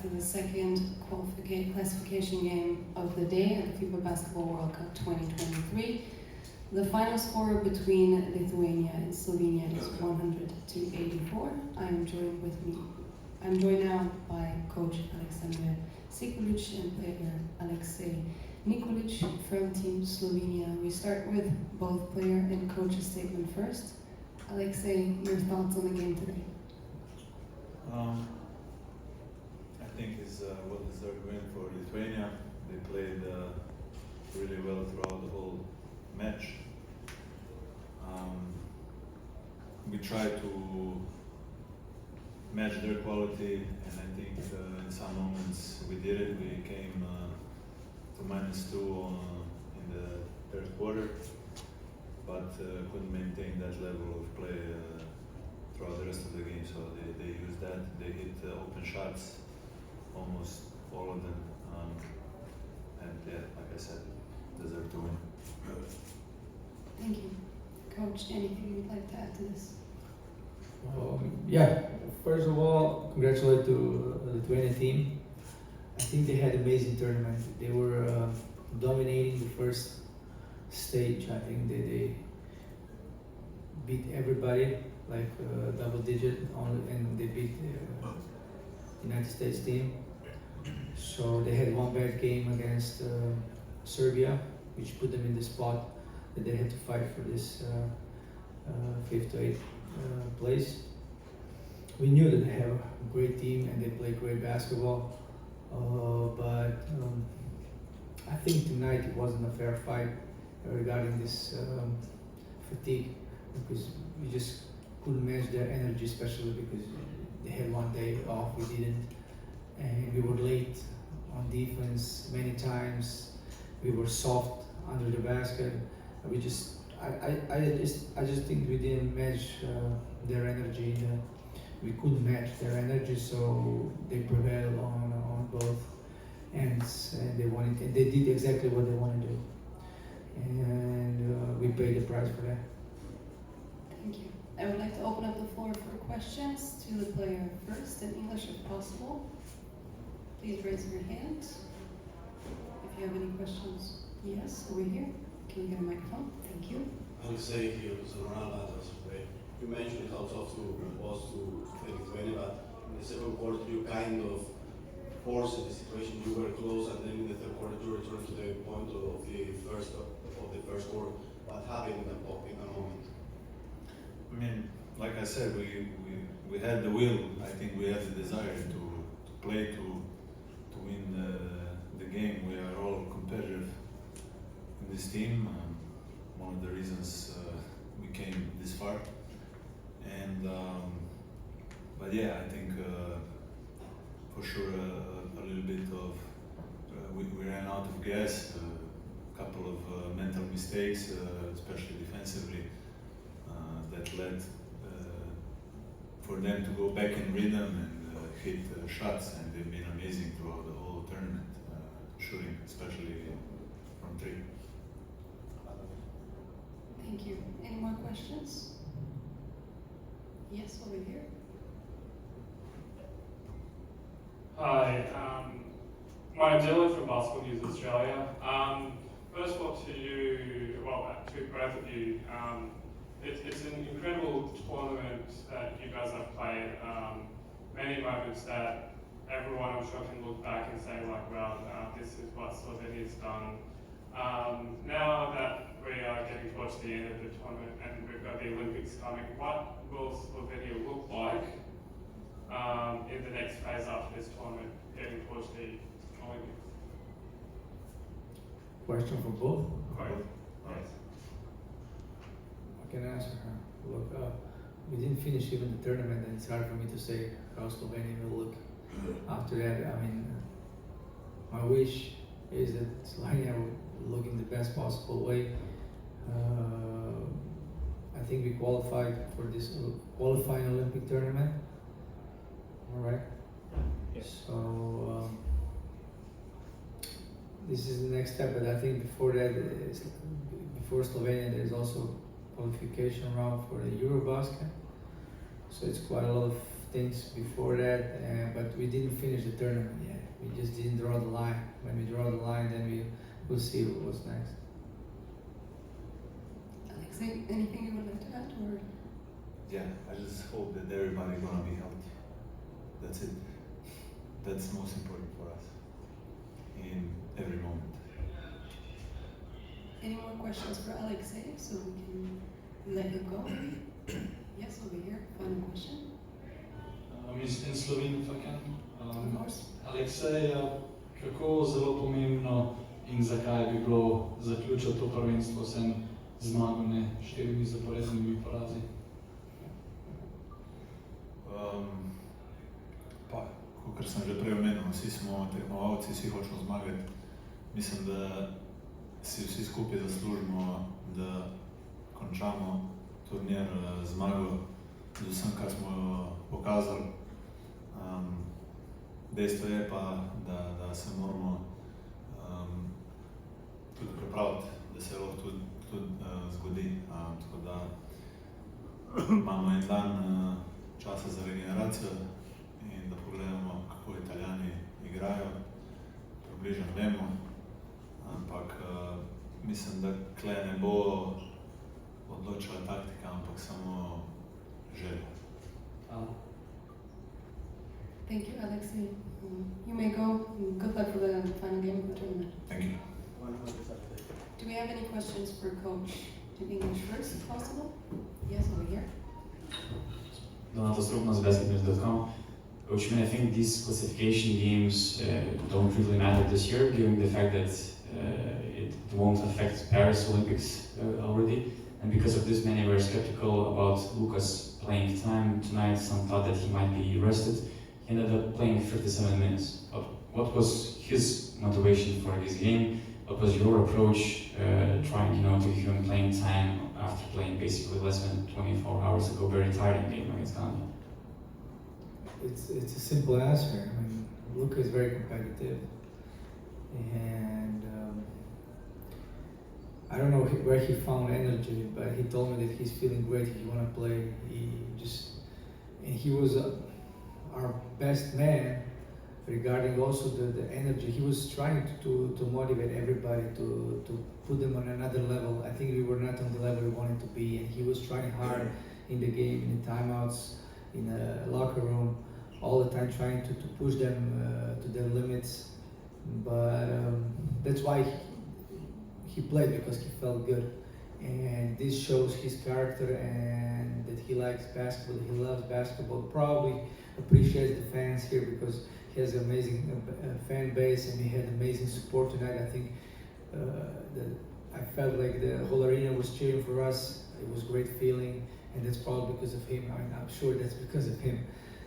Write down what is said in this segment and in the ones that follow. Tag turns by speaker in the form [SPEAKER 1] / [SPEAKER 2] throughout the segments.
[SPEAKER 1] after the second classification game of the day at the FIBA Basketball World Cup 2023. The final score between Lithuania and Slovenia is 100-84. I'm joined now by coach Alexander Sikulic and player Alexei Nikolic from Team Slovenia. We start with both player and coach's statement first. Alexei, your thoughts on the game today?
[SPEAKER 2] I think it's a well-deserved win for Lithuania. They played really well throughout the whole match. We tried to match their quality, and I think in some moments we did it. We came to -2 in the third quarter, but couldn't maintain that level of play throughout the rest of the game. So they used that. They hit open shots, almost all of them, and yeah, like I said, deserve to win.
[SPEAKER 1] Thank you. Coach, anything you'd like to add to this?
[SPEAKER 3] Yeah, first of all, congratulate to the Lithuania team. I think they had an amazing tournament. They were dominating the first stage. I think they beat everybody, like double digit, and they beat United States team. So they had one bad game against Serbia, which put them in the spot that they had to fight for this 5th to 8th place. We knew that they have a great team and they play great basketball, but I think tonight it wasn't a fair fight regarding this fatigue, because we just couldn't match their energy, especially because they had one day off, we didn't, and we were late on defense many times. We were soft under the basket. I just think we didn't match their energy. We couldn't match their energy, so they prevailed on both ends, and they did exactly what they wanted to do, and we paid the price for that.
[SPEAKER 1] Thank you. I would like to open up the floor for questions to the player first, in English if possible. Please raise your hand if you have any questions. Yes, over here. Can you get a microphone? Thank you.
[SPEAKER 4] Alexei here, Ronaldo. You mentioned how tough it was to play Lithuania, but in the second quarter you kind of forced the situation. You were close, and then in the third quarter you returned to the point of the first quarter. What happened in that moment?
[SPEAKER 2] I mean, like I said, we had the will. I think we had the desire to play to win the game. We are all competitive in this team. One of the reasons we came this far. And but yeah, I think for sure a little bit of we ran out of gas. A couple of mental mistakes, especially defensively, that led for them to go back in rhythm and hit shots, and they've been amazing throughout the whole tournament, shooting, especially from 3.
[SPEAKER 1] Thank you. Any more questions? Yes, over here.
[SPEAKER 5] Hi, my name's Dylan from Basketball News Australia. First of all, to both of you, it's an incredible tournament that you guys have played. Many moments that everyone, I'm sure, can look back and say, like, well, this is what Slovenia's done. Now that we are getting towards the end of the tournament and we've got the Olympics coming, what will Slovenia look like in the next phase after this tournament, getting towards the Olympics?
[SPEAKER 3] Question for both?
[SPEAKER 5] Both. Yes.
[SPEAKER 3] I can answer her. Look, we didn't finish even the tournament, and it's hard for me to say how Slovenia will look after that. I mean, my wish is that Slovenia will look in the best possible way. I think we qualified for this qualifying Olympic tournament. All right.
[SPEAKER 6] Yes.
[SPEAKER 3] So this is the next step, but I think before that, before Slovenia, there's also qualification round for the Eurobasket. So it's quite a lot of things before that, but we didn't finish the tournament yet. We just didn't draw the line. When we draw the line, then we'll see what's next.
[SPEAKER 1] Alexei, anything you would like to add, or?
[SPEAKER 2] Yeah, I just hope that everybody gonna be healthy. That's it. That's most important for us in every moment.
[SPEAKER 1] Any more questions for Alexei, so we can let you go? Yes, over here. Final question.
[SPEAKER 6] In Sloveniji, if I can.
[SPEAKER 1] Of course.
[SPEAKER 6] Alexej, kako zelo pomembno in zakaj bi bilo zaključiti to prvenstvo z zmago, ne 4 zaporednimi porazi?
[SPEAKER 2] Pa, kot sem že prej omenil, vsi smo tekmovalci, vsi hočemo zmagati. Mislim, da si vsi skupaj zaslužimo, da končamo turnir z zmago, z vsem, kar smo pokazali. Dejstvo je pa, da se moramo tudi pripraviti, da se lahko tudi zgodi. Tako da imamo en dan časa za regeneracijo in da pogledamo, kako Italijani igrajo. Približno vemo, ampak mislim, da tle ne bo odločila taktika, ampak samo želja.
[SPEAKER 1] Thank you, Alexei. You may go. Good luck for the final game of the tournament.
[SPEAKER 2] Thank you.
[SPEAKER 1] Do we have any questions for Coach in English first, if possible? Yes, over here.
[SPEAKER 7] Donato Strupnas, basketnews.com. Coach, I think these classification games don't really matter this year, given the fact that it won't affect Paris Olympics already. And because of this, many were skeptical about Luka's playing time tonight. Some thought that he might be rested. He ended up playing 57 minutes. What was his motivation for this game? What was your approach trying, to give him playing time after playing basically less than 24 hours ago, very tiring game against Ghana?
[SPEAKER 3] It's a simple answer. I mean, Luka is very competitive, and I don't know where he found energy, but he told me that he's feeling great. He want to play. He was our best man regarding also the energy. He was trying to motivate everybody to put them on another level. I think we were not on the level we wanted to be, and he was trying hard in the game, in the timeouts, in the locker room, all the time trying to push them to their limits. But that's why he played, because he felt good. And this shows his character and that he likes basketball, he loves basketball. Probably appreciates the fans here because he has an amazing fan base and he had amazing support tonight. I think I felt like the whole arena was cheering for us. It was a great feeling, and that's probably because of him. I'm sure that's because of him.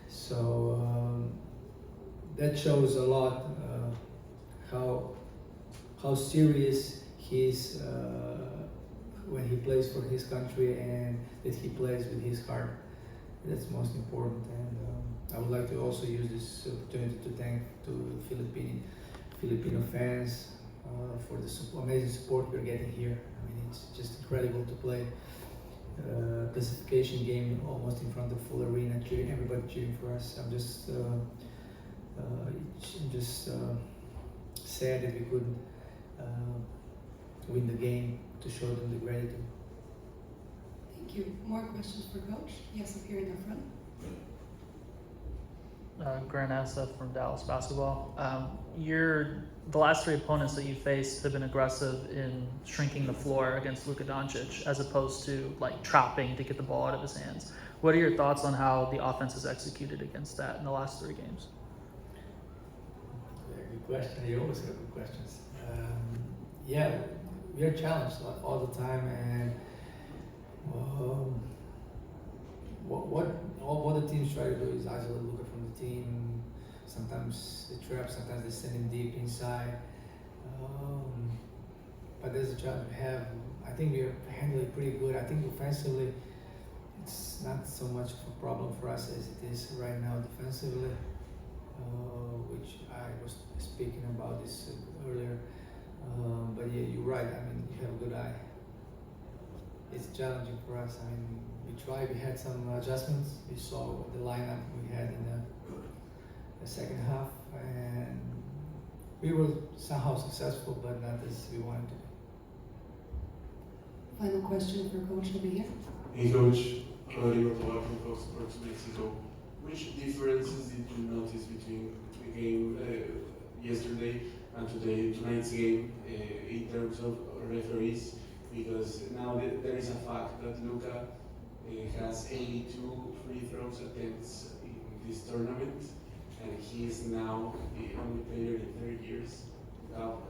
[SPEAKER 3] So that shows a lot how serious he is when he plays for his country, and that he plays with his heart. That's most important. And I would like to also use this opportunity to thank to Filipino fans for the amazing support we're getting here. I mean, it's just incredible to play classification game almost in front of full arena, everybody cheering for us. I'm just sad that we couldn't win the game to show them the gratitude.
[SPEAKER 1] Thank you. More questions for Coach? Yes, up here in the front.
[SPEAKER 8] Grant Asaf from Dallas Basketball. The last 3 opponents that you faced have been aggressive in shrinking the floor against Luka Doncic, as opposed to like trapping to get the ball out of his hands. What are your thoughts on how the offense is executed against that in the last 3 games?
[SPEAKER 3] Yeah, good question. You always have good questions. Yeah, we are challenged all the time, and what the teams try to do is isolate Luka from the team. Sometimes they trap, sometimes they send him deep inside. But there's a challenge we have. I think we are handling it pretty good. I think offensively, it's not so much of a problem for us as it is right now defensively, which I was speaking about this earlier. But yeah, you're right. I mean, you have a good eye. it's challenging for us. I mean, we tried, we had some adjustments. We saw the lineup we had in the second half, and we were somehow successful, but not as we wanted to be.
[SPEAKER 1] Final question for Coach over here.
[SPEAKER 9] Hey Coach, Rodrigo Tovar from Fox Sports Mexico. Which differences did you notice between the game yesterday and tonight's game in terms of referees? Because now there is a fact that Luka has 82 free throws attempts in this tournament, and he is now the only player in 30 years without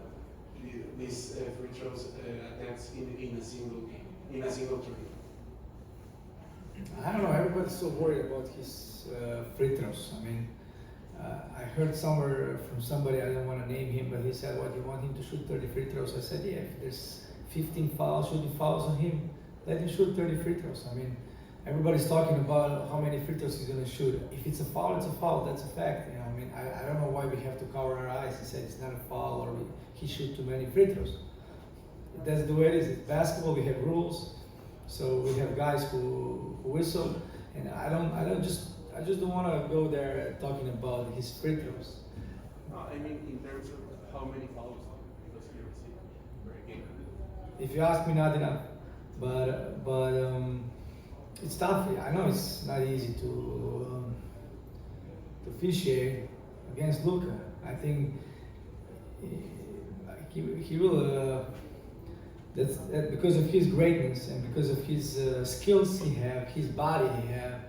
[SPEAKER 9] these free throws attempts in a single game, in a single tournament.
[SPEAKER 3] I don't know, everybody's so worried about his free throws. I mean, I heard somewhere from somebody, I don't want to name him, but he said, what, you want him to shoot 30 free throws? I said, yeah, if there's 15 fouls, shooting fouls on him, let him shoot 30 free throws. I mean, everybody's talking about how many free throws he's going to shoot. If it's a foul, it's a foul, that's a fact. You know, I mean, I don't know why we have to cover our eyes and say it's not a foul or he shoot too many free throws. That's the way it is. It's basketball, we have rules. So we have guys who whistle, and I just don't want to go there talking about his free throws.
[SPEAKER 9] I mean, in terms of how many fouls does he receive per game?
[SPEAKER 3] If you ask me, not enough. But it's tough. I know it's not easy to officiate against Luka. I think he will. That's because of his greatness and because of his skills he have, his body he have.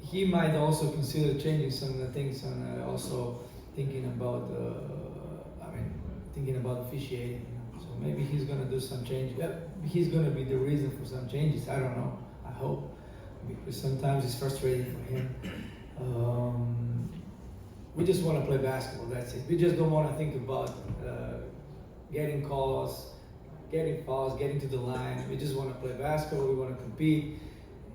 [SPEAKER 3] He might also consider changing some of the things and also thinking about, thinking about officiating. You know? So maybe he's gonna do some changes. He's gonna be the reason for some changes. I don't know. I hope, because sometimes it's frustrating for him. We just want to play basketball. That's it. We just don't want to think about getting calls, getting fouls, getting to the line. We just want to play basketball. We want to compete,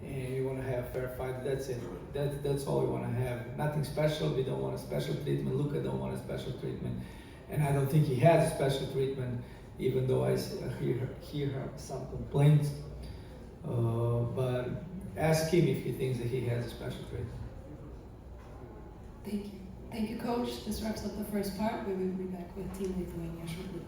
[SPEAKER 3] and we want to have fair fight. That's it. That's all we want to have. Nothing special. We don't want a special treatment. Luka don't want a special treatment, and I don't think he has a special treatment, even though I hear some complaints. But ask him if he thinks that he has a special treatment.
[SPEAKER 1] Thank you. Thank you, Coach. This wraps up the first part. We will be back with Team Lithuania shortly.